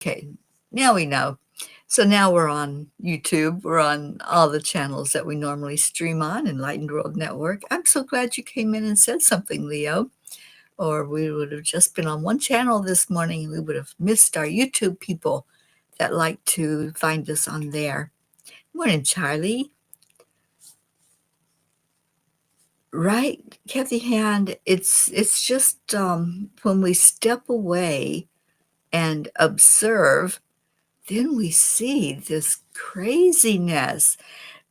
Okay, now we know. So now we're on YouTube. We're on all the channels that we normally stream on, Enlightened World Network. I'm so glad you came in and said something, Leo, or we would have just been on one channel this morning and we would have missed our YouTube people that like to find us on there. Morning, Charlie. Right, Kathy Hand. It's just when we step away and observe, then we see this craziness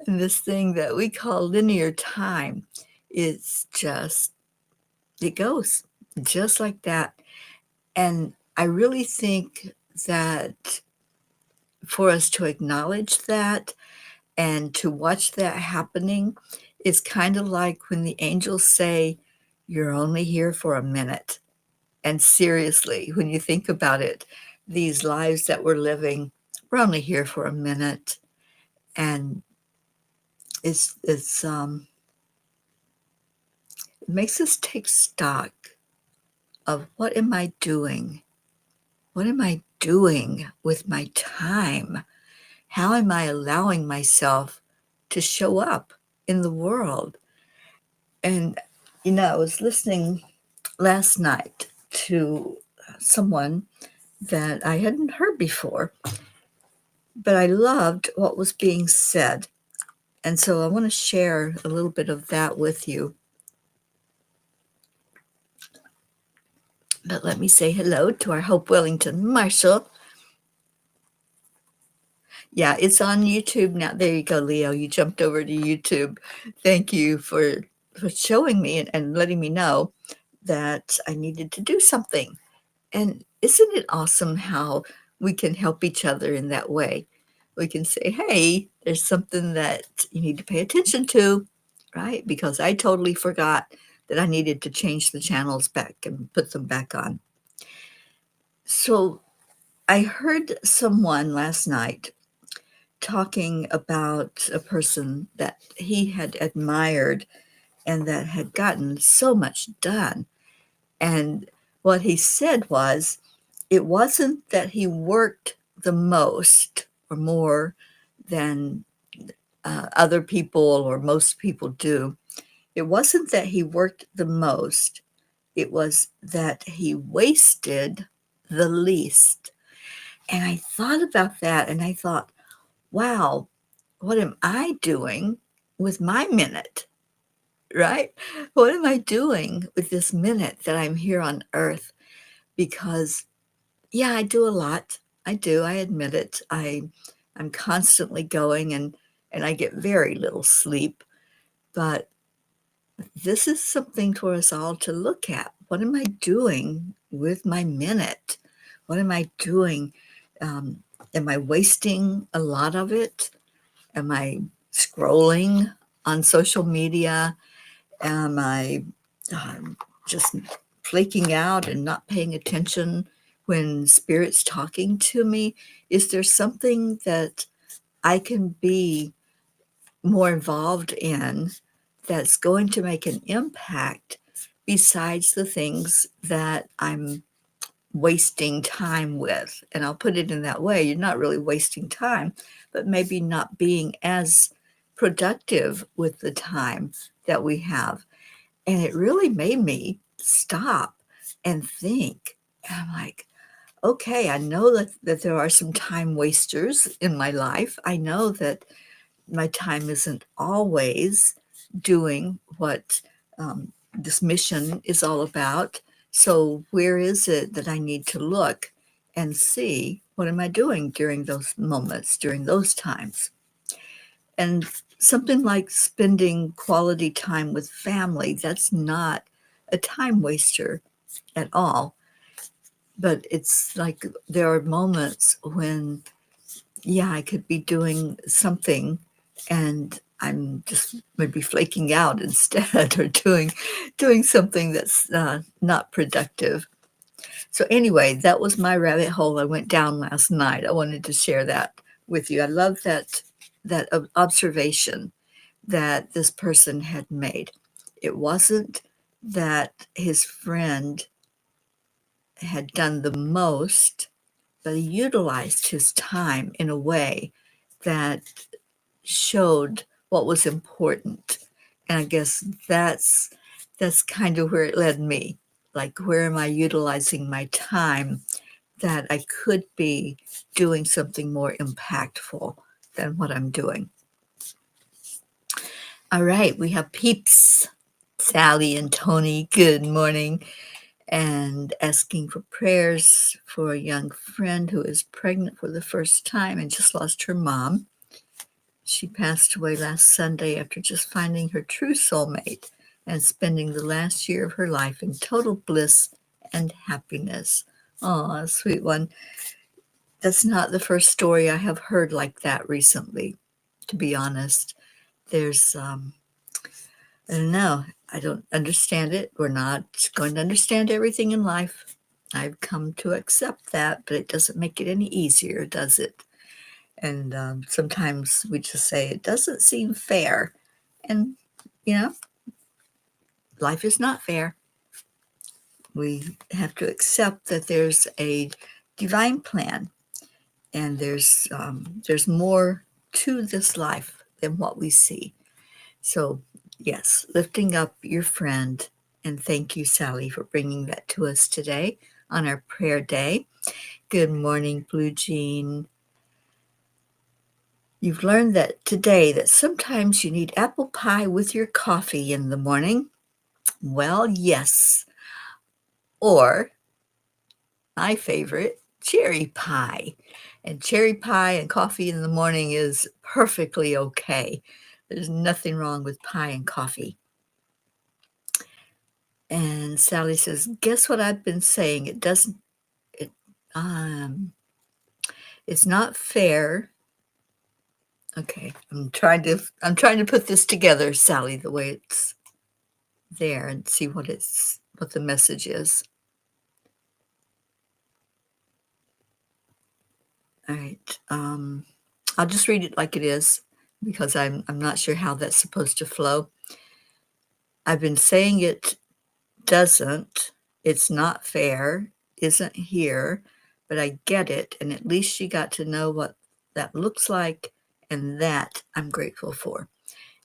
and this thing that we call linear time. It's just, it goes just like that. And I really think that for us to acknowledge that and to watch that happening is kind of like when the angels say, "You're only here for a minute." And seriously, when you think about it, these lives that we're living, we're only here for a minute. And it makes us take stock of what am I doing? What am I doing with my time? How am I allowing myself to show up in the world? And, I was listening last night to someone that I hadn't heard before, but I loved what was being said. And so I want to share a little bit of that with you. But let me say hello to our Hope Wellington Marshall. Yeah, it's on YouTube now. There you go, Leo. You jumped over to YouTube. Thank you for showing me and letting me know that I needed to do something. And isn't it awesome how we can help each other in that way? We can say, hey, there's something that you need to pay attention to, right? Because I totally forgot that I needed to change the channels back and put them back on. So I heard someone last night talking about a person that he had admired and that had gotten so much done. And what he said was, it wasn't that he worked the most or more than other people or most people do. It wasn't that he worked the most. It was that he wasted the least. And I thought about that and I thought, wow, what am I doing with my minute? Right? What am I doing with this minute that I'm here on earth? Because, yeah, I do a lot. I do. I admit it. I'm constantly going and I get very little sleep. But this is something for us all to look at. What am I doing with my minute? What am I doing? Am I wasting a lot of it? Am I scrolling on social media? Am I just flaking out and not paying attention when Spirit's talking to me? Is there something that I can be more involved in that's going to make an impact besides the things that I'm wasting time with? And I'll put it in that way. You're not really wasting time, but maybe not being as productive with the time that we have. And it really made me stop and think. And I'm like, okay, I know that there are some time wasters in my life. I know that my time isn't always doing what this mission is all about. So where is it that I need to look and see what am I doing during those moments, during those times? And something like spending quality time with family, that's not a time waster at all. But it's like there are moments when, yeah, I could be doing something and I'm just maybe flaking out instead or doing something that's not productive. So anyway, that was my rabbit hole I went down last night. I wanted to share that with you. I love that observation that this person had made. It wasn't that his friend had done the most, but he utilized his time in a way that showed what was important. And I guess that's kind of where it led me. Like, where am I utilizing my time that I could be doing something more impactful than what I'm doing? All right, we have peeps, Sally and Tony. Good morning. And asking for prayers for a young friend who is pregnant for the first time and just lost her mom. She passed away last Sunday after just finding her true soulmate and spending the last year of her life in total bliss and happiness. Oh, sweet one. That's not the first story I have heard like that recently, to be honest. There's, I don't know, I don't understand it. We're not going to understand everything in life. I've come to accept that, but it doesn't make it any easier, does it? And sometimes we just say, it doesn't seem fair. And, you know, life is not fair. We have to accept that there's a divine plan, and there's more to this life than what we see. So, yes, lifting up your friend, and thank you, Sally, for bringing that to us today on our prayer day. Good morning, Blue Jean. You've learned that today that sometimes you need apple pie with your coffee in the morning. Well, yes. Or my favorite, cherry pie. And cherry pie and coffee in the morning is perfectly okay. There's nothing wrong with pie and coffee. And Sally says, guess what I've been saying? It, um, it's not fair. Okay, I'm trying to put this together, Sally, the way it's there, and see what the message is. All right. I'll just read it like it is, because I'm not sure how that's supposed to flow. I've been saying it doesn't, it's not fair, isn't here, but I get it, and at least she got to know what that looks like, and that I'm grateful for.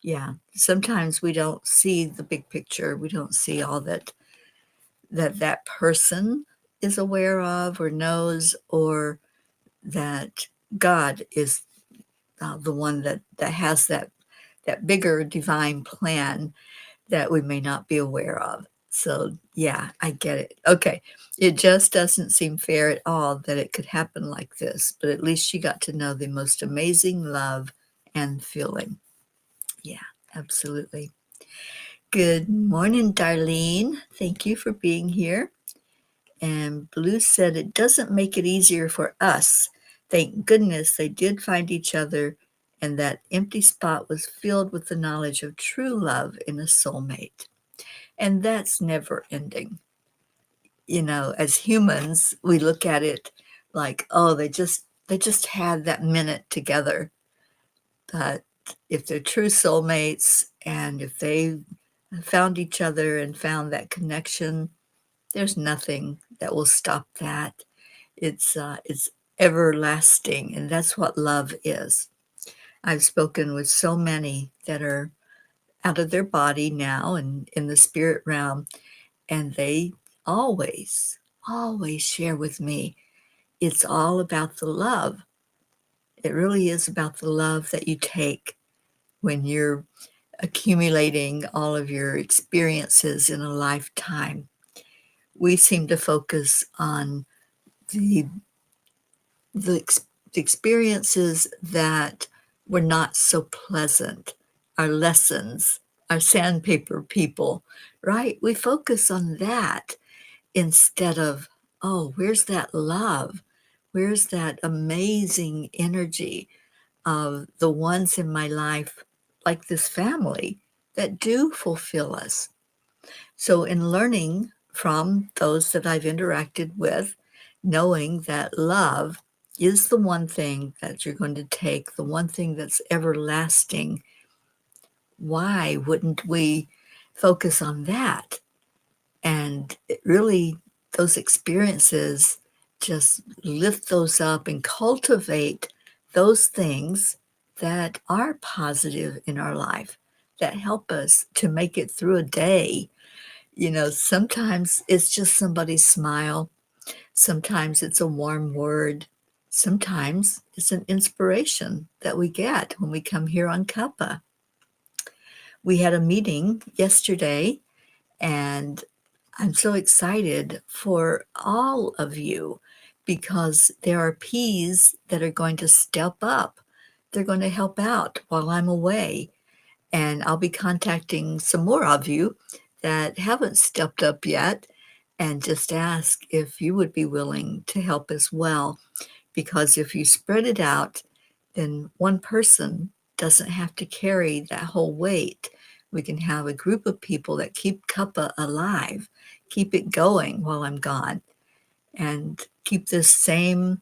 Yeah, sometimes we don't see the big picture. We don't see all that person is aware of or knows, or that God is the one that has that bigger divine plan that we may not be aware of. So yeah, I get it. Okay, it just doesn't seem fair at all that it could happen like this, but at least she got to know the most amazing love and feeling. Yeah, absolutely. Good morning, Darlene. Thank you for being here. And Blue said it doesn't make it easier for us. Thank goodness they did find each other, and that empty spot was filled with the knowledge of true love in a soulmate. And that's never ending. You know, as humans, we look at it like, oh, they just had that minute together. But if they're true soulmates, and if they found each other and found that connection, there's nothing that will stop that. It's everlasting, and that's what love is. I've spoken with so many that are out of their body now and in the spirit realm, and they always, always share with me, it's all about the love. It really is about the love that you take when you're accumulating all of your experiences in a lifetime. We seem to focus on the the, ex- the experiences that were not so pleasant, our lessons, our sandpaper people, right? We focus on that instead of, oh, where's that love? Where's that amazing energy of the ones in my life, like this family, that do fulfill us? So, in learning from those that I've interacted with, knowing that love is the one thing that you're going to take, the one thing that's everlasting, why wouldn't we focus on that? And it really, those experiences just lift those up and cultivate those things that are positive in our life, that help us to make it through a day. Sometimes it's just somebody's smile. Sometimes it's a warm word. Sometimes it's an inspiration that we get when we come here on Cuppa. We had a meeting yesterday, and I'm so excited for all of you because there are P's that are going to step up. They're going to help out while I'm away. And I'll be contacting some more of you that haven't stepped up yet and just ask if you would be willing to help as well. Because if you spread it out, then one person doesn't have to carry that whole weight. We can have a group of people that keep Cuppa alive, keep it going while I'm gone, and keep this same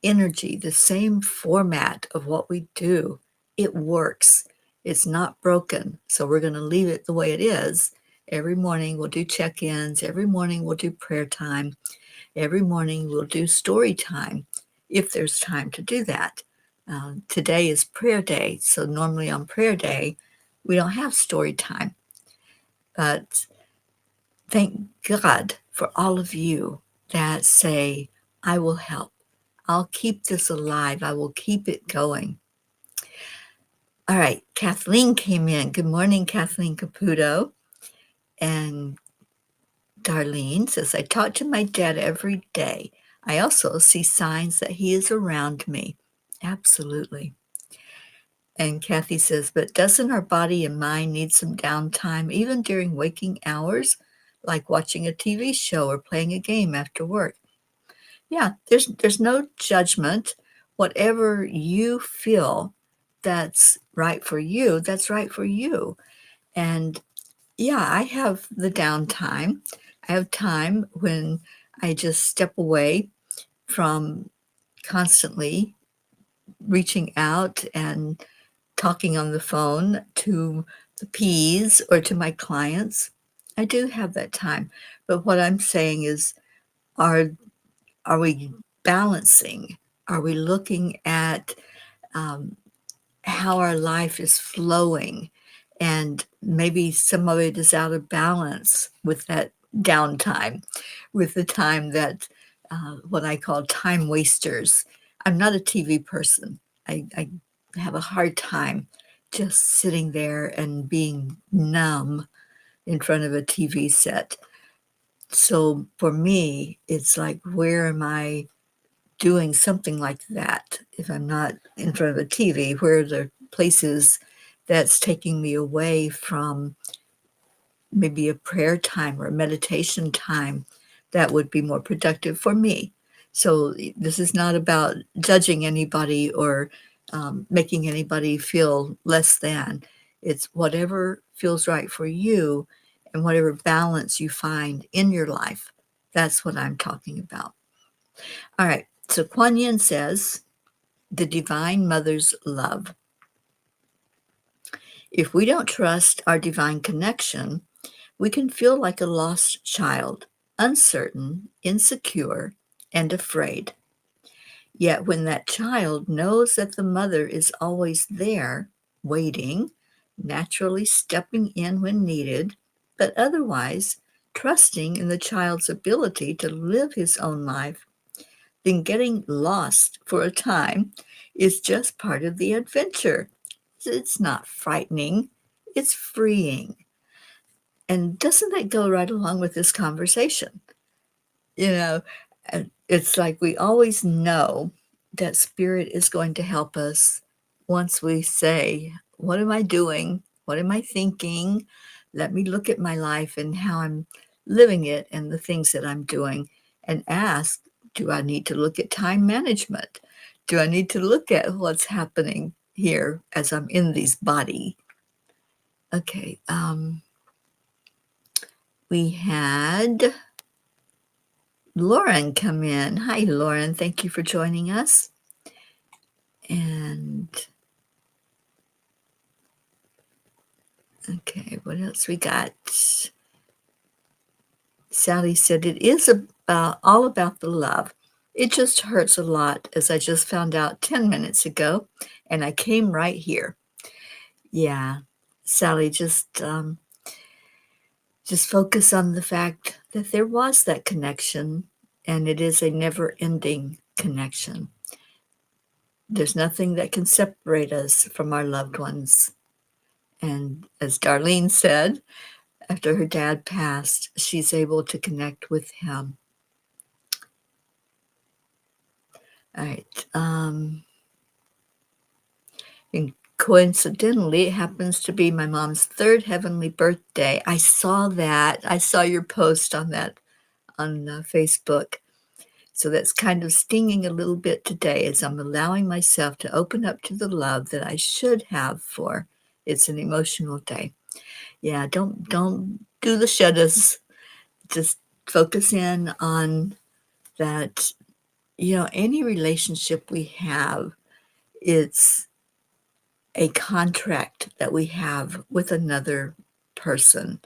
energy, the same format of what we do. It works. It's not broken. So we're going to leave it the way it is. Every morning we'll do check-ins. Every morning we'll do prayer time. Every morning we'll do story time if there's time to do that. Today is prayer day. So normally on prayer day, we don't have story time. But thank God for all of you that say, I will help. I'll keep this alive. I will keep it going. All right, Kathleen came in. Good morning, Kathleen Caputo. And Darlene says, I talk to my dad every day. I also see signs that he is around me. Absolutely. And Kathy says, but doesn't our body and mind need some downtime, even during waking hours, like watching a TV show or playing a game after work? Yeah, there's no judgment. Whatever you feel that's right for you, that's right for you. And yeah, I have the downtime. I have time when I just step away from constantly reaching out and talking on the phone to the P's or to my clients. I do have that time. But what I'm saying is, are are we balancing? Are we looking at um, how our life is flowing? And maybe some of it is out of balance with that downtime, with the time that what I call time wasters. I'm not a TV person. I have a hard time just sitting there and being numb in front of a TV set. So for me, it's like, where am I doing something like that if I'm not in front of a TV? Where are the places that's taking me away from maybe a prayer time or a meditation time that would be more productive for me? So this is not about judging anybody or making anybody feel less than. It's whatever feels right for you and whatever balance you find in your life. That's what I'm talking about. All right. So Kuan Yin says, the Divine Mother's love. If we don't trust our divine connection, we can feel like a lost child, uncertain, insecure, and afraid. Yet when that child knows that the mother is always there, waiting, naturally stepping in when needed, but otherwise trusting in the child's ability to live his own life, then getting lost for a time is just part of the adventure. It's not frightening, it's freeing. And doesn't that go right along with this conversation? You know, it's like we always know that Spirit is going to help us once we say, what am I doing? What am I thinking? Let me look at my life and how I'm living it and the things that I'm doing, and ask, do I need to look at time management? Do I need to look at what's happening here as I'm in this body? Okay, we had Lauren come in. Hi, Lauren. Thank you for joining us. And okay, what else we got? Sally said it is all about the love. It just hurts a lot, as I just found out 10 minutes ago, and I came right here. Yeah, Sally, just focus on the fact that there was that connection, and it is a never-ending connection. There's nothing that can separate us from our loved ones. And as Darlene said, after her dad passed, she's able to connect with him. All right. And coincidentally, it happens to be my mom's third heavenly birthday. I saw that. I saw your post on that on Facebook. So that's kind of stinging a little bit today as I'm allowing myself to open up to the love that I should have for. It's an emotional day. Yeah, don't do the shouldas. Just focus in on that. Any relationship we have, it's a contract that we have with another person.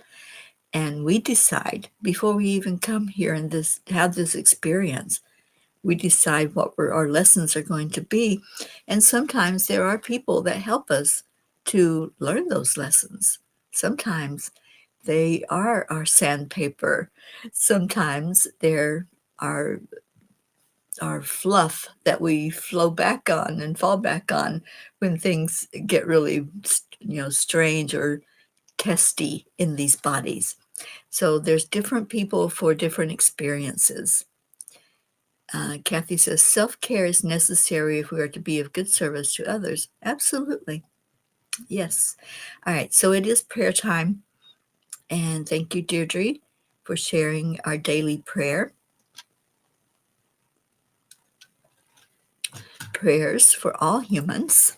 And we decide before we even come here and have this experience, we decide what our lessons are going to be. And sometimes there are people that help us to learn those lessons. Sometimes they are our sandpaper. Sometimes they're our our fluff that we flow back on and fall back on when things get really, strange or testy in these bodies. So there's different people for different experiences. Kathy says self-care is necessary if we are to be of good service to others. Absolutely. Yes. All right. So it is prayer time. And thank you, Deirdre, for sharing our daily prayer. Prayers for all humans,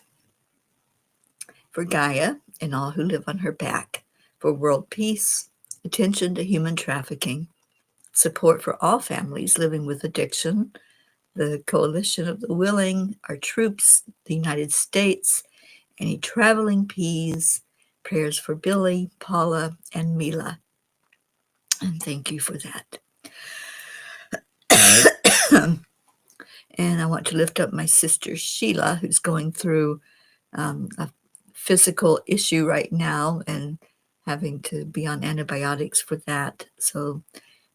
for Gaia and all who live on her back, for world peace, attention to human trafficking, support for all families living with addiction, the Coalition of the Willing, our troops, the United States, any traveling P's, prayers for Billy, Paula, and Mila. And thank you for that. And I want to lift up my sister Sheila, who's going through a physical issue right now and having to be on antibiotics for that. So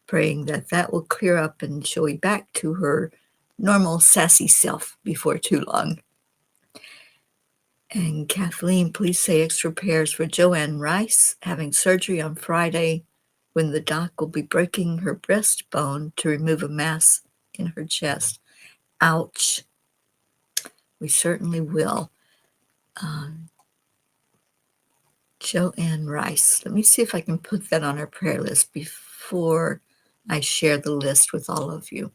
praying that that will clear up and she'll be back to her normal sassy self before too long. And Kathleen, please say extra prayers for Joanne Rice having surgery on Friday when the doc will be breaking her breastbone to remove a mass in her chest. Ouch. We certainly will. Joanne Rice. Let me see if I can put that on our prayer list before I share the list with all of you.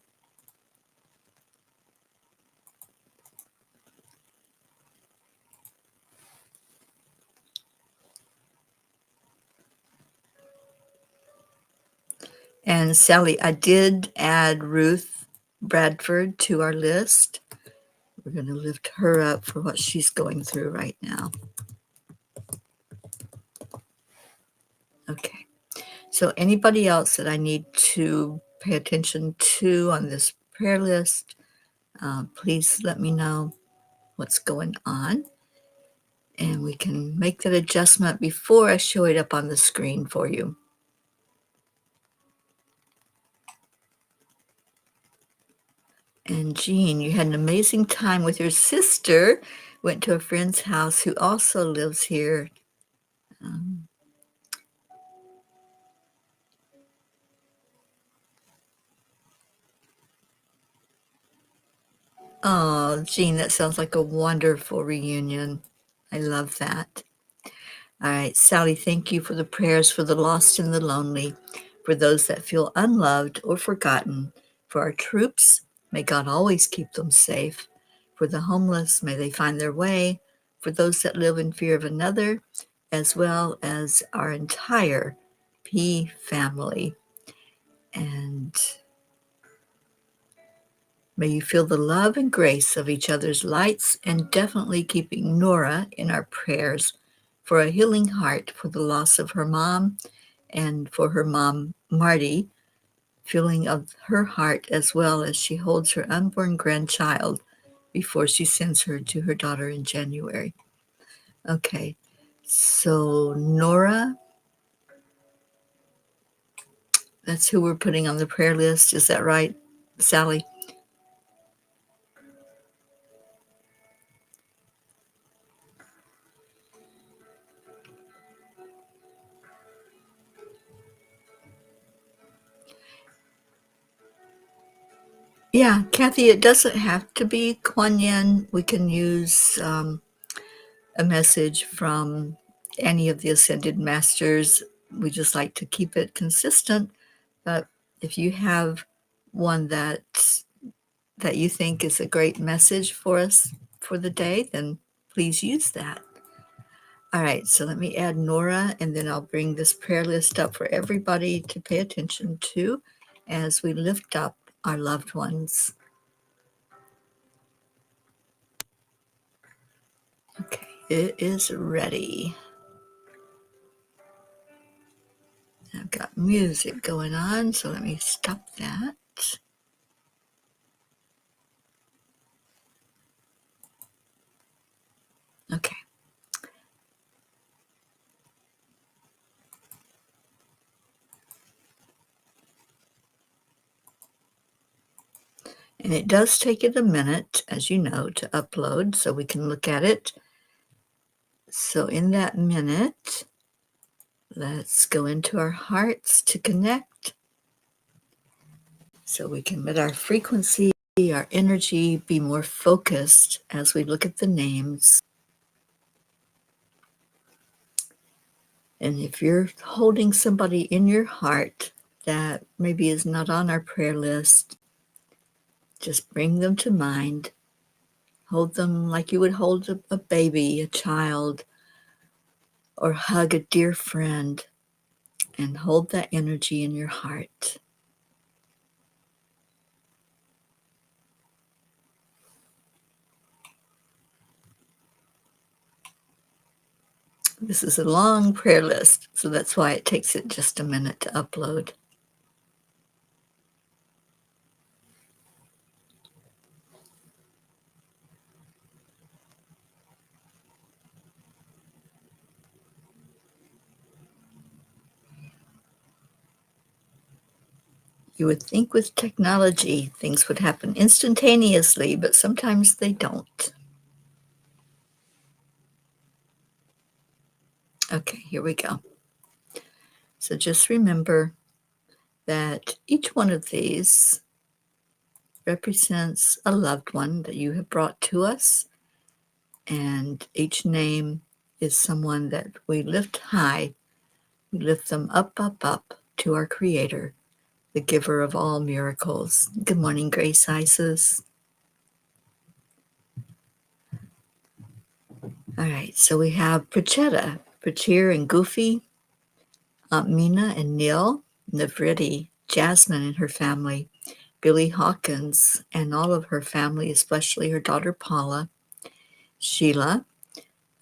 And Sally, I did add Ruth Bradford to our list. We're going to lift her up for what she's going through right now. Okay. So anybody else that I need to pay attention to on this prayer list, please let me know what's going on. And we can make that adjustment before I show it up on the screen for you. And Jean, you had an amazing time with your sister, went to a friend's house who also lives here. Oh, Jean, that sounds like a wonderful reunion. I love that. All right, Sally, thank you for the prayers for the lost and the lonely, for those that feel unloved or forgotten, for our troops, may God always keep them safe, for the homeless, may they find their way, for those that live in fear of another, as well as our entire P family. And may you feel the love and grace of each other's lights, and definitely keeping Nora in our prayers for a healing heart for the loss of her mom, and for her mom, Marty, feeling of her heart as well as she holds her unborn grandchild before she sends her to her daughter in January. Okay, so Nora, that's who we're putting on the prayer list. Is that right, Sally? Yeah, Kathy, it doesn't have to be Kuan Yin. We can use a message from any of the Ascended Masters. We just like to keep it consistent. But if you have one that you think is a great message for us for the day, then please use that. All right, so let me add Nora, and then I'll bring this prayer list up for everybody to pay attention to as we lift up our loved ones. Okay, it is ready. I've got music going on, so let me stop that. Okay. And it does take it a minute, as you know, to upload so we can look at it. So in that minute, let's go into our hearts to connect so we can let our frequency, our energy be more focused as we look at the names. And if you're holding somebody in your heart that maybe is not on our prayer list, just bring them to mind. Hold them like you would hold a baby, a child, or hug a dear friend, and hold that energy in your heart. This is a long prayer list, so that's why it takes it just a minute to upload. You would think with technology things would happen instantaneously, but sometimes they don't. Okay, here we go. So just remember that each one of these represents a loved one that you have brought to us, and each name is someone that we lift high. We lift them up, up, up to our Creator, the giver of all miracles. Good morning, Grace Isis. All right, so we have Prachetta, Prachir and Goofy, Aunt Mina and Neil, Navritti, Jasmine and her family, Billy Hawkins and all of her family, especially her daughter Paula, Sheila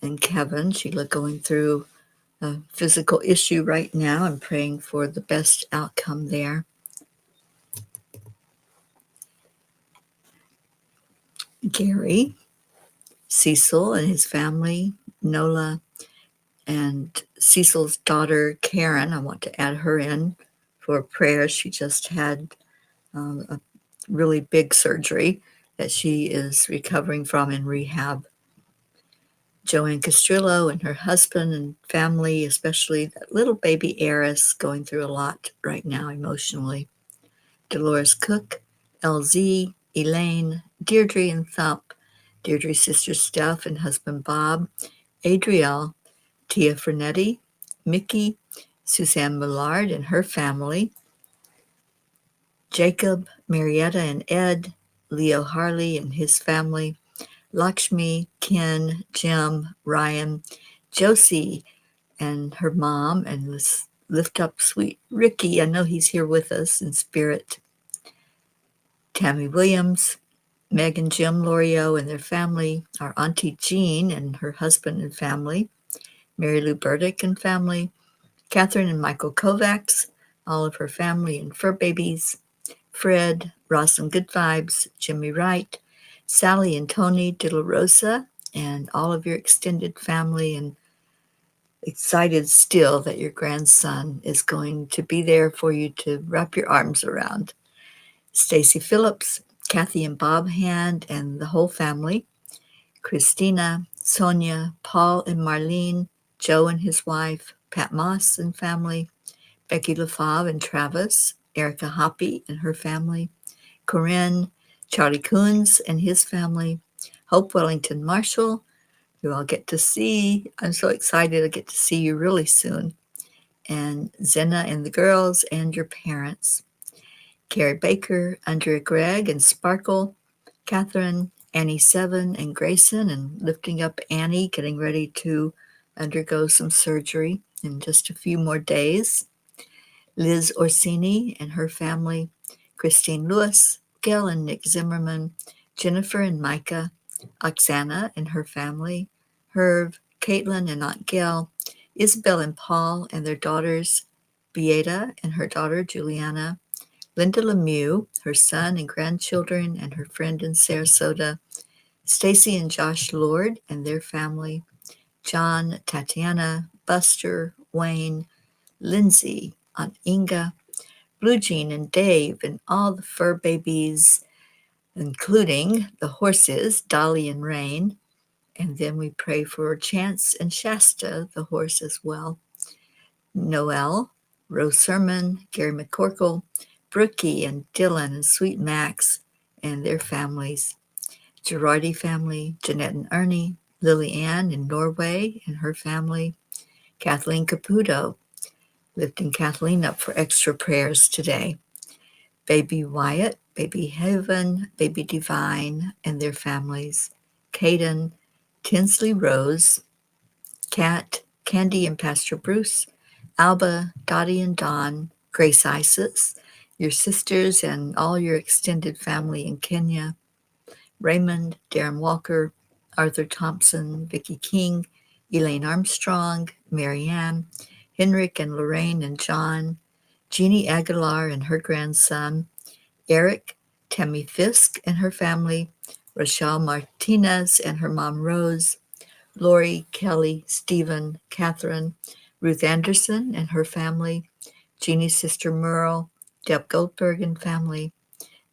and Kevin. Sheila going through a physical issue right now and praying for the best outcome there. Gary, Cecil and his family, Nola, and Cecil's daughter, Karen. I want to add her in for prayer. She just had a really big surgery that she is recovering from in rehab. Joanne Castrillo and her husband and family, especially that little baby heiress going through a lot right now emotionally. Dolores Cook, LZ, Elaine, Deirdre and Thump, Deirdre's sister Steph and husband Bob, Adrielle, Tia Fernetti, Mickey, Suzanne Millard and her family, Jacob, Marietta and Ed, Leo Harley and his family, Lakshmi, Ken, Jim, Ryan, Josie and her mom, and let's lift up sweet Ricky. I know he's here with us in spirit. Tammy Williams, Meg and Jim Lorio and their family, our Auntie Jean and her husband and family, Mary Lou Burdick and family, Catherine and Michael Kovacs, all of her family and fur babies, Fred, Ross and Good Vibes, Jimmy Wright, Sally and Tony De La Rosa, and all of your extended family, and excited still that your grandson is going to be there for you to wrap your arms around. Stacy Phillips, Kathy and Bob Hand, and the whole family, Christina, Sonia, Paul and Marlene, Joe and his wife, Pat Moss and family, Becky LaFave and Travis, Erica Hoppy and her family, Corinne, Charlie Coons and his family, Hope Wellington Marshall, who I'll get to see. I'm so excited to get to see you really soon. And Zena and the girls and your parents. Carrie Baker, Andrea Gregg and Sparkle, Catherine, Annie Seven and Grayson, and lifting up Annie, getting ready to undergo some surgery in just a few more days. Liz Orsini and her family, Christine Lewis, Gail and Nick Zimmerman, Jennifer and Micah, Oksana and her family, Herb, Caitlin and Aunt Gail, Isabel and Paul and their daughters, Beata and her daughter Juliana, Linda Lemieux, her son and grandchildren and her friend in Sarasota, Stacy and Josh Lord and their family, John, Tatiana, Buster, Wayne, Lindsay, Aunt Inga, Blue Jean and Dave and all the fur babies, including the horses, Dolly and Rain. And then we pray for Chance and Shasta, the horse as well. Noel, Rose Sermon, Gary McCorkle, Brookie and Dylan and Sweet Max and their families. Girardi family, Jeanette and Ernie, Lily Ann in Norway and her family. Kathleen Caputo, lifting Kathleen up for extra prayers today. Baby Wyatt, Baby Heaven, Baby Divine, and their families. Caden, Tinsley Rose, Kat, Candy and Pastor Bruce, Alba, Dottie and Dawn, Grace Isis, your sisters and all your extended family in Kenya, Raymond, Darren Walker, Arthur Thompson, Vicki King, Elaine Armstrong, Marianne, Henrik and Lorraine and John, Jeannie Aguilar and her grandson, Eric, Tammy Fisk and her family, Rochelle Martinez and her mom Rose, Lori, Kelly, Stephen, Catherine, Ruth Anderson and her family, Jeannie's sister Merle, Deb Goldberg and family,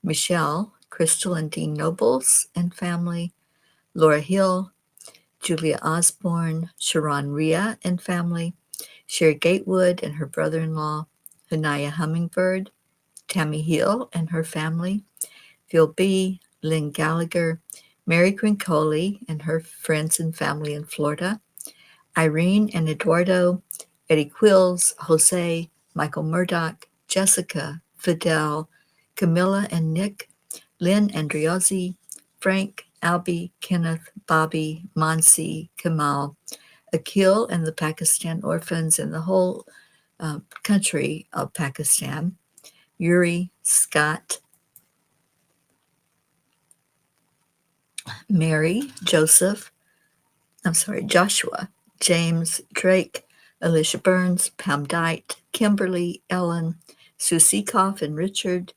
Michelle, Crystal and Dean Nobles and family, Laura Hill, Julia Osborne, Sharon Rhea and family, Sherry Gatewood and her brother-in-law, Hanaya Hummingbird, Tammy Hill and her family, Phil B., Lynn Gallagher, Mary Quincoli and her friends and family in Florida, Irene and Eduardo, Eddie Quills, Jose, Michael Murdoch, Jessica, Fidel, Camilla and Nick, Lynn Andriozzi, Frank, Albie, Kenneth, Bobby, Mansi, Kamal, Akil and the Pakistan orphans and the whole country of Pakistan, Yuri, Scott, Mary, Joshua, James, Drake, Alicia Burns, Pam Dite, Kimberly, Ellen, Sue Seekoff and Richard,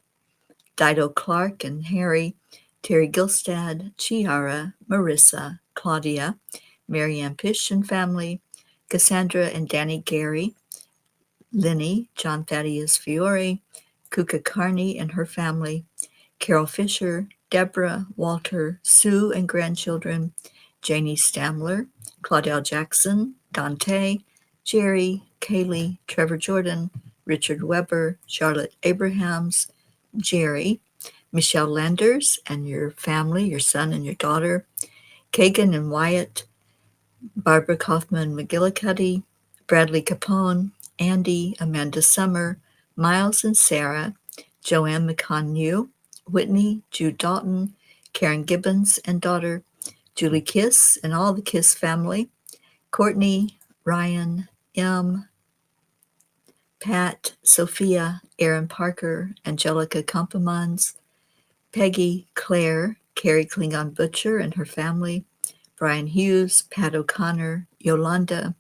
Dido Clark and Harry, Terry Gilstad, Chiara, Marissa, Claudia, Marianne Pish and family, Cassandra and Danny Gary, Lenny, John Thaddeus Fiore, Kuka Carney and her family, Carol Fisher, Deborah, Walter, Sue and grandchildren, Janie Stamler, Claudel Jackson, Dante, Jerry, Kaylee, Trevor Jordan, Richard Weber, Charlotte Abrahams, Jerry, Michelle Landers and your family, your son and your daughter, Kagan and Wyatt, Barbara Kaufman McGillicuddy, Bradley Capone, Andy, Amanda Summer, Miles and Sarah, Joanne McConnew, Whitney, Jude Dalton, Karen Gibbons and daughter, Julie Kiss and all the Kiss family, Courtney, Ryan, M, Pat, Sophia, Aaron Parker, Angelica Compamons, Peggy, Claire, Carrie Klingon Butcher and her family, Brian Hughes, Pat O'Connor, Yolanda,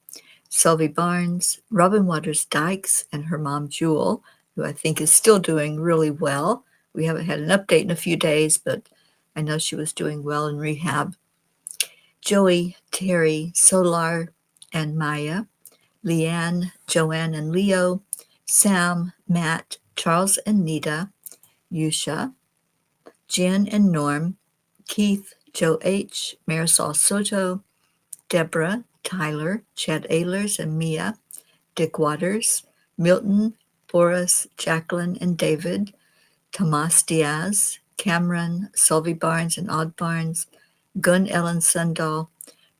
Sylvie Barnes, Robin Waters Dykes and her mom Jewel, who I think is still doing really well. We haven't had an update in a few days, but I know she was doing well in rehab. Joey, Teri, Solar, and Maya, Leanne, Joanne and Leo, Sam, Matt, Charles and Nita, Yusha, Jen and Norm, Keith, Joe H., Marisol Soto, Deborah, Tyler, Chad Ehlers and Mia, Dick Waters, Milton, Boris, Jacqueline and David, Tomas Diaz, Cameron, Sylvie Barnes and Odd Barnes, Gun Ellen Sundahl,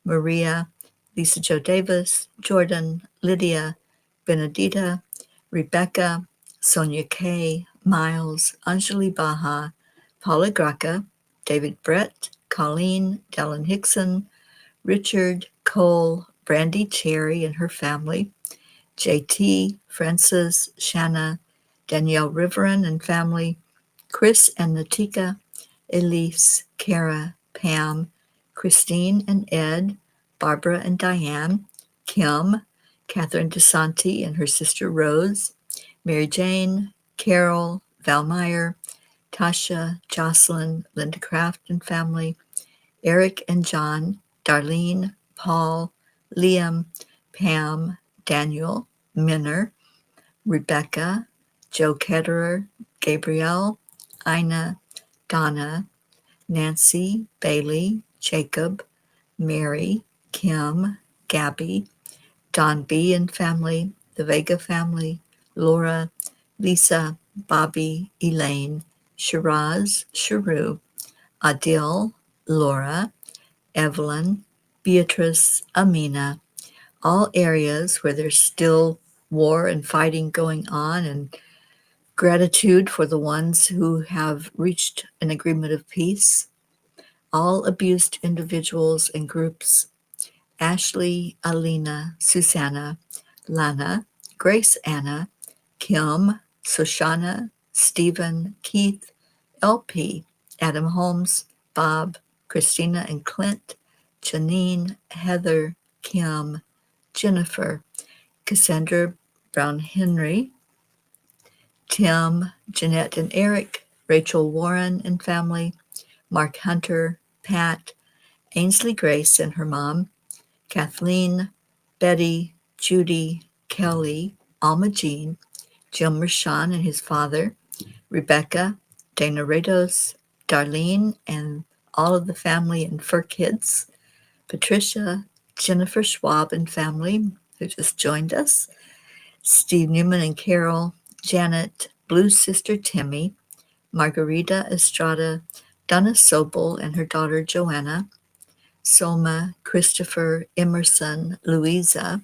Maria, Lisa Jo Davis, Jordan, Lydia, Benedita, Rebecca, Sonia Kay, Miles, Anjali Baha, Paula Graca, David Brett, Colleen, Dallin Hickson, Richard, Cole, Brandy Cherry and her family, JT, Francis, Shanna, Danielle Riverin and family, Chris and Natika, Elise, Kara, Pam, Christine and Ed, Barbara and Diane, Kim, Catherine DeSanti and her sister Rose, Mary Jane, Carol, Val Meyer, Tasha, Jocelyn, Linda Kraft and family, Eric and John, Darlene, Paul, Liam, Pam, Daniel, Minner, Rebecca, Joe Ketterer, Gabrielle, Ina, Donna, Nancy, Bailey, Jacob, Mary, Kim, Gabby, Don B. and family, the Vega family, Laura, Lisa, Bobby, Elaine, Shiraz, Sharu, Adil, Laura, Evelyn, Beatrice, Amina, all areas where there's still war and fighting going on, and gratitude for the ones who have reached an agreement of peace, all abused individuals and groups, Ashley, Alina, Susanna, Lana, Grace Anna, Kim, Soshana, Stephen, Keith, LP, Adam Holmes, Bob, Christina and Clint, Janine, Heather, Kim, Jennifer, Cassandra Brown Henry, Tim, Jeanette and Eric, Rachel Warren and family, Mark Hunter, Pat, Ainsley Grace and her mom, Kathleen, Betty, Judy, Kelly, Alma Jean, Jim Rashawn and his father, Rebecca, Dana Rados, Darlene and all of the family and fur kids, Patricia, Jennifer Schwab and family who just joined us, Steve Newman and Carol, Janet, Blue's sister Timmy, Margarita Estrada, Donna Sobel and her daughter Joanna, Soma, Christopher, Emerson, Louisa,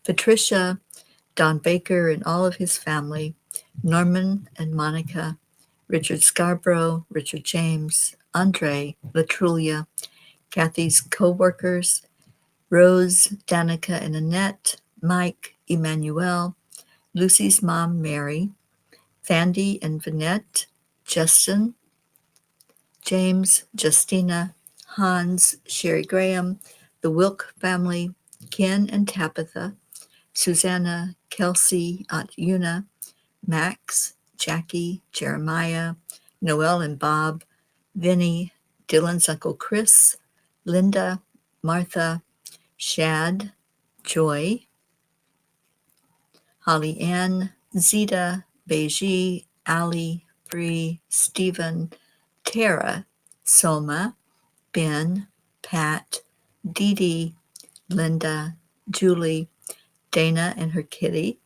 Patricia, Don Baker and all of his family, Norman and Monica, Richard Scarborough, Richard James, Andre, Latrulia, Kathy's co-workers, Rose, Danica and Annette, Mike, Emmanuel, Lucy's mom, Mary, Fandy and Vanette, Justin, James, Justina, Hans, Sherry Graham, the Wilk family, Ken and Tabitha, Susanna, Kelsey, Aunt Una, Max, Jackie, Jeremiah, Noel and Bob, Vinny, Dylan's Uncle Chris, Linda, Martha, Shad, Joy, Holly Ann, Zita, Beiji, Ali, Bree, Stephen, Tara, Soma, Ben, Pat, Dee Dee, Linda, Julie, Dana and her kitty,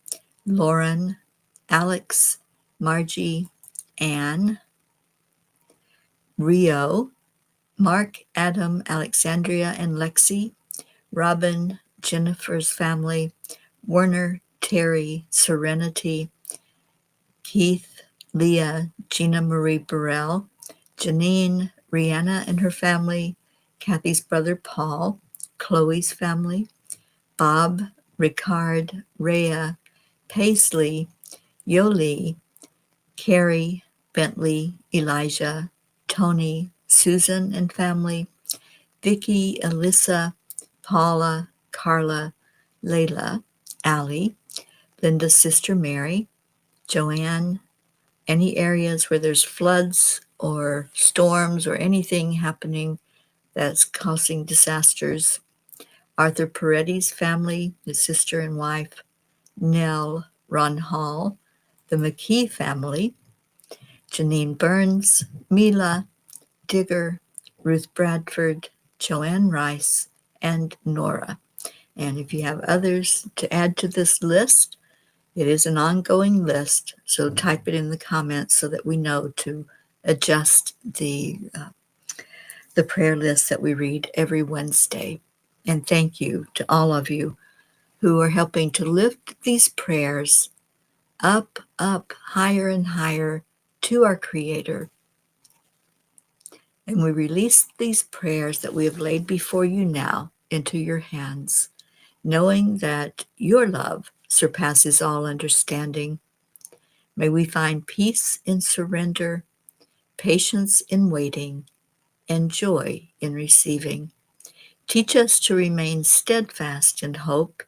Lauren, Alex, Margie, Anne, Rio, Mark, Adam, Alexandria and Lexi, Robin, Jennifer's family, Werner, Terry, Serenity, Keith, Leah, Gina Marie Burrell, Janine, Rihanna and her family, Kathy's brother Paul, Chloe's family, Bob, Ricard, Rhea, Paisley, Yoli, Carrie, Bentley, Elijah, Tony, Susan and family, Vicky, Alyssa, Paula, Carla, Layla, Allie, Linda's sister Mary, Joanne, any areas where there's floods or storms or anything happening that's causing disasters. Arthur Peretti's family, his sister and wife, Nell, Ron Hall, the McKee family, Janine Burns, Mila, Digger, Ruth Bradford, Joanne Rice, and Nora. And if you have others to add to this list, it is an ongoing list, so type it in the comments so that we know to adjust the prayer list that we read every Wednesday. And thank you to all of you who are helping to lift these prayers up, up, higher and higher to our Creator. And we release these prayers that we have laid before you now into your hands, knowing that your love surpasses all understanding. May we find peace in surrender, patience in waiting, and joy in receiving. Teach us to remain steadfast in hope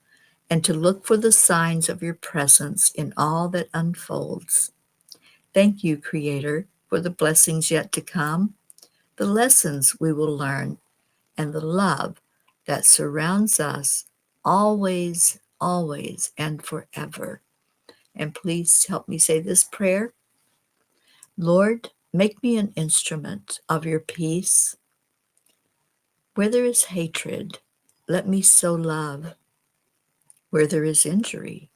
and to look for the signs of your presence in all that unfolds. Thank you, Creator, for the blessings yet to come, the lessons we will learn, and the love that surrounds us always, always, and forever. And please help me say this prayer. Lord, make me an instrument of your peace. Where there is hatred, let me sow love. Where there is injury,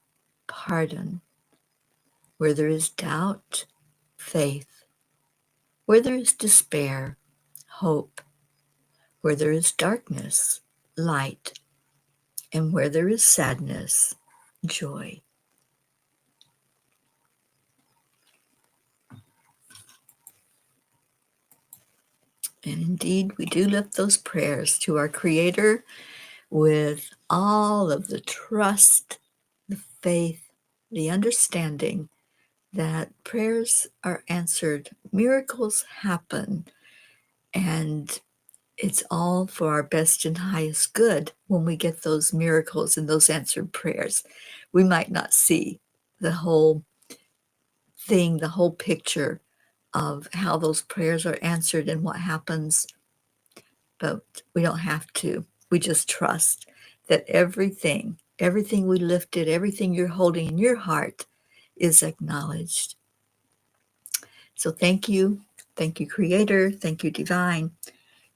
pardon. Where there is doubt, faith. Where there is despair, hope. Where there is darkness, light. And where there is sadness, joy. And indeed, we do lift those prayers to our Creator with all of the trust, the faith, the understanding that prayers are answered, miracles happen, and it's all for our best and highest good when we get those miracles and those answered prayers. We might not see the whole thing, the whole picture of how those prayers are answered and what happens, but we don't have to. We just trust that everything we lifted, everything you're holding in your heart is acknowledged. So thank you, Creator, thank you, Divine,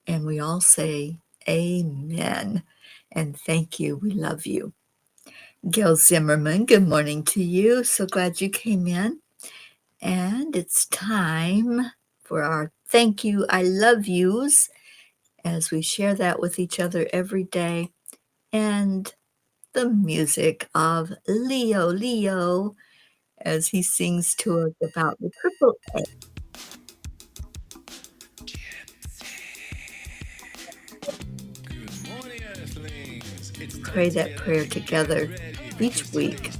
and we all say amen, and thank you, we love you. Gail Zimmerman, good morning to you. So glad you came in, and it's time for our thank you, I love yous, as we share that with each other every day, and the music of Leo, as he sings to us about the triple A. Pray that prayer together each week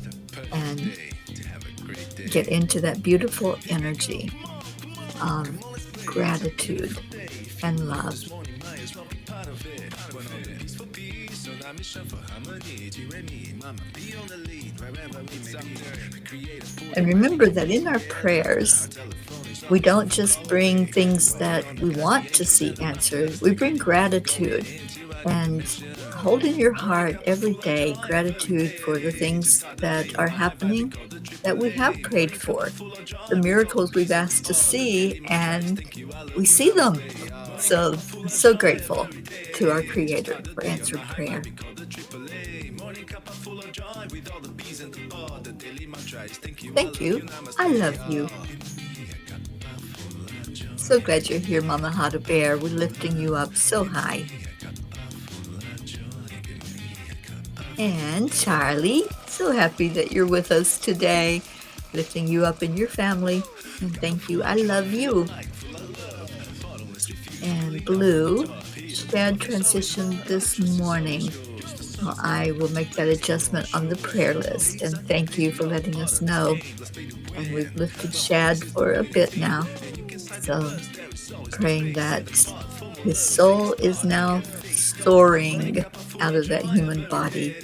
and get into that beautiful energy of gratitude and love. And remember that in our prayers, we don't just bring things that we want to see answered, we bring gratitude. And hold in your heart every day gratitude for the things that are happening that we have prayed for, the miracles we've asked to see, and we see them. So grateful to our Creator for answered prayer. Thank you. I love you. So glad you're here, Mama Hada Bear. We're lifting you up so high. And Charlie, so happy that you're with us today, lifting you up in your family. And thank you. I love you. And Blue, Shad transitioned this morning. Well, I will make that adjustment on the prayer list. And thank you for letting us know. And we've lifted Shad for a bit now. So praying that his soul is now soaring out of that human body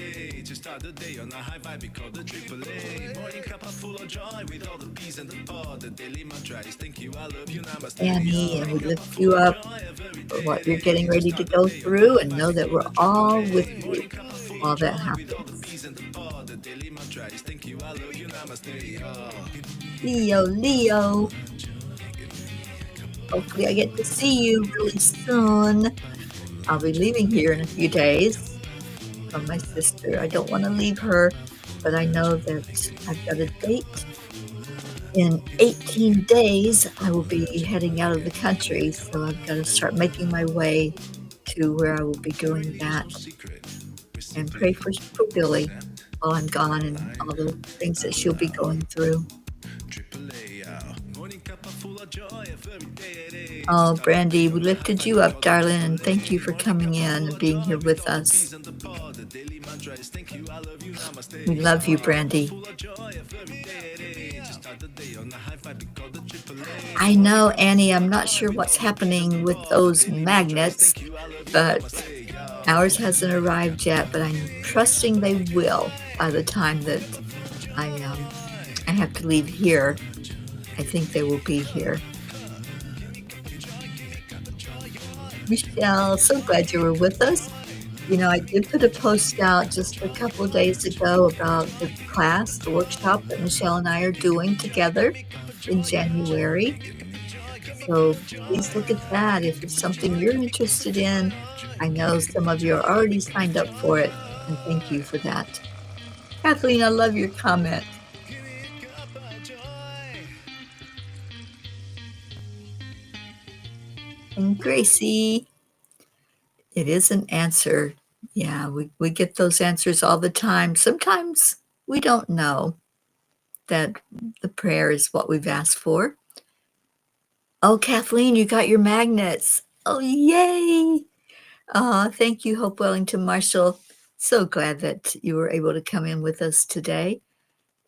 To start the day on a high vibe, we call the AAA. Morning cuppa full of joy with all the peas and the pod. The daily mantra is thank you, I love you, namaste. Annie, and we Morning lift cuppa full you of up joy every for what you're day. getting To ready to start the go day on a through, high and vibe, know we that call we're the all with AAA. you Morning cuppa full of while that joy with all the happens. peas and the pod. The daily mantra is thank you, I love you, namaste. Leo, Leo, hopefully I get to see you really soon. I'll be leaving here in a few days from my sister. I don't want to leave her, but I know that I've got a date. In 18 days, I will be heading out of the country, so I've got to start making my way to where I will be doing Radio's no that, secret. We and simply pray for Billy understand. while I'm gone and Lie all the things that out she'll be loud. going through. AAA out. Morning cuppa full of joy every day. To Oh, start the Brandy, day we on a high lifted vibe, you we up, call the darling, and thank you AAA. for Morning coming cuppa in full and of being here joy with with all the us. peas and the pod. The daily mantra is thank you, I love you, We namaste. love you, Morning cuppa Brandy. full of joy every day. To start the day on a high vibe, we call the AAA. I Morning know, cuppa Annie, full I'm of not joy sure with what's all the peas and the happening with pod. The those daily mantra is magnets, thank you, I love you, but namaste. ours hasn't arrived yet, but I'm trusting they will by the time that I I have to leave here. I think they will be here. Michelle, so glad you were with us. You know, I did put a post out just a couple of days ago about the class, the workshop that Michelle and I are doing together in January. So please look at that if it's something you're interested in. I know some of you are already signed up for it, and thank you for that. Kathleen, I love your comment. And Gracie, it is an answer. Yeah, we get those answers all the time. Sometimes we don't know that the prayer is what we've asked for. Oh, Kathleen, you got your magnets. Oh, yay. Thank you, Hope Wellington Marshall. So glad that you were able to come in with us today.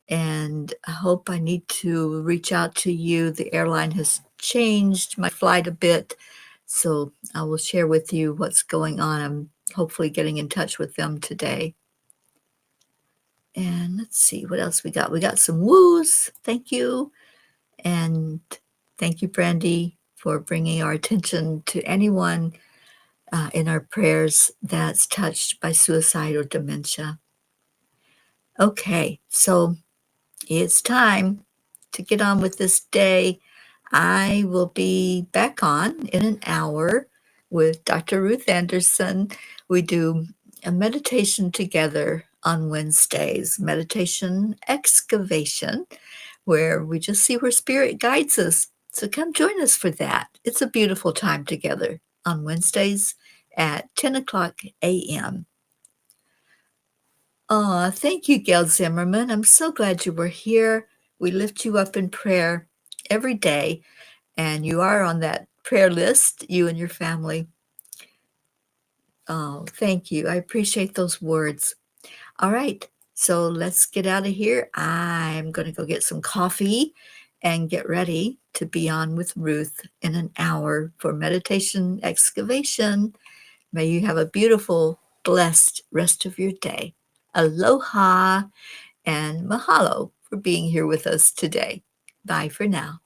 And I hope I need to reach out to you. The airline has changed my flight a bit, so I will share with you what's going on. I'm hopefully getting in touch with them today. And let's see what else we got. We got some woos. Thank you. And thank you, Brandy, for bringing our attention to anyone in our prayers that's touched by suicide or dementia. Okay, so it's time to get on with this day. I will be back on in an hour with Dr. Ruth Anderson. We do a meditation together on Wednesdays, meditation excavation, where we just see where spirit guides us. So come join us for that. It's a beautiful time together on Wednesdays at 10 o'clock a.m. Aw, thank you, Gail Zimmerman. I'm so glad you were here. We lift you up in prayer every day, and you are on that prayer list, you and your family. Oh, thank you. I appreciate those words. All right, so let's get out of here. I'm going to go get some coffee and get ready to be on with Ruth in an hour for meditation excavation. May you have a beautiful, blessed rest of your day. Aloha and mahalo for being here with us today. Bye for now.